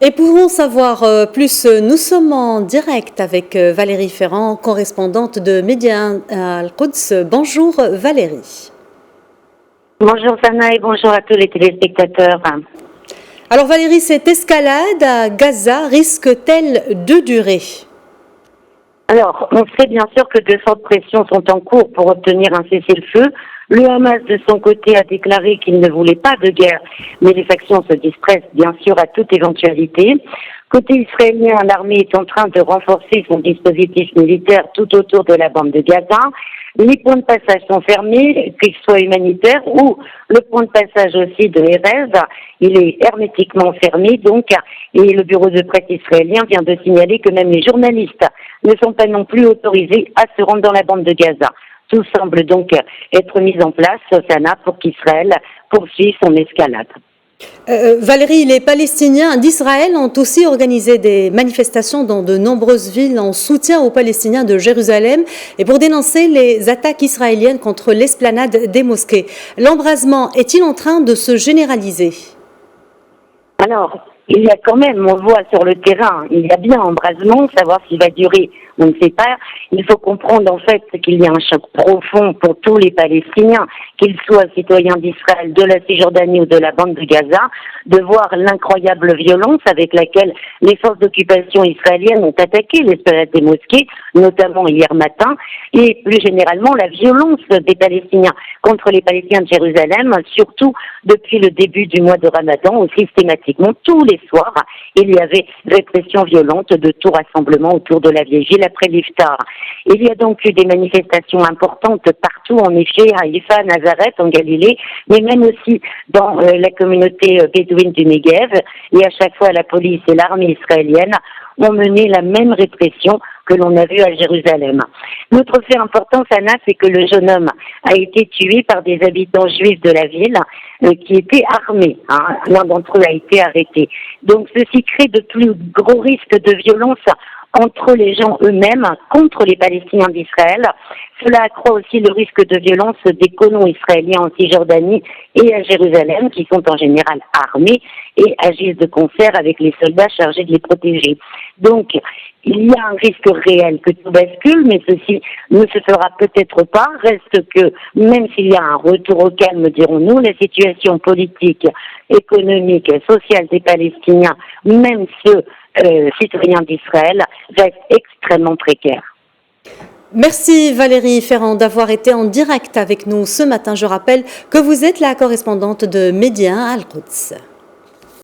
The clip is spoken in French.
Et pour en savoir plus, nous sommes en direct avec Valérie Ferrand, correspondante de Média Al-Quds. Bonjour Valérie. Bonjour Sana et bonjour à tous les téléspectateurs. Alors Valérie, cette escalade à Gaza risque-t-elle de durer? Alors, on sait bien sûr que de fortes pressions sont en cours pour obtenir un cessez-le-feu. Le Hamas, de son côté, a déclaré qu'il ne voulait pas de guerre, mais les factions se dispressent bien sûr à toute éventualité. Côté israélien, l'armée est en train de renforcer son dispositif militaire tout autour de la bande de Gaza. Les points de passage sont fermés, qu'ils soient humanitaires ou le point de passage aussi de Erez. Il est hermétiquement fermé, donc, et le bureau de presse israélien vient de signaler que même les journalistes ne sont pas non plus autorisés à se rendre dans la bande de Gaza. Tout semble donc être mis en place, Sana, pour qu'Israël poursuive son escalade. Valérie, les Palestiniens d'Israël ont aussi organisé des manifestations dans de nombreuses villes en soutien aux Palestiniens de Jérusalem et pour dénoncer les attaques israéliennes contre l'esplanade des mosquées. L'embrasement est-il en train de se généraliser? Alors, il y a quand même, on voit sur le terrain, il y a bien embrasement, savoir s'il va durer, on ne sait pas. Il faut comprendre en fait qu'il y a un choc profond pour tous les Palestiniens, qu'ils soient citoyens d'Israël, de la Cisjordanie ou de la bande de Gaza, de voir l'incroyable violence avec laquelle les forces d'occupation israéliennes ont attaqué l'esplanade des mosquées, notamment hier matin, et plus généralement la violence des Palestiniens contre les Palestiniens de Jérusalem, surtout depuis le début du mois de Ramadan, où systématiquement tous les soirs, il y avait répression violente de tout rassemblement autour de la vieille ville après l'Iftar. Il y a donc eu des manifestations importantes partout, en effet, à Haïfa, Nazareth, en Galilée, mais même aussi dans la communauté bédouine du Negev. Et à chaque fois, la police et l'armée israélienne ont mené la même répression que l'on a vu à Jérusalem. L'autre fait important, Sana, c'est que le jeune homme a été tué par des habitants juifs de la ville qui étaient armés. L'un d'entre eux a été arrêté. Donc ceci crée de plus gros risques de violence entre les gens eux-mêmes, contre les Palestiniens d'Israël. Cela accroît aussi le risque de violence des colons israéliens en Cisjordanie et à Jérusalem, qui sont en général armés et agissent de concert avec les soldats chargés de les protéger. Donc, il y a un risque réel que tout bascule, mais ceci ne se fera peut-être pas. Reste que, même s'il y a un retour au calme, dirons-nous, la situation politique, économique, sociale des Palestiniens, même ceux citoyens d'Israël, reste extrêmement précaire. Merci Valérie Ferrand d'avoir été en direct avec nous ce matin. Je rappelle que vous êtes la correspondante de Média Al-Quds.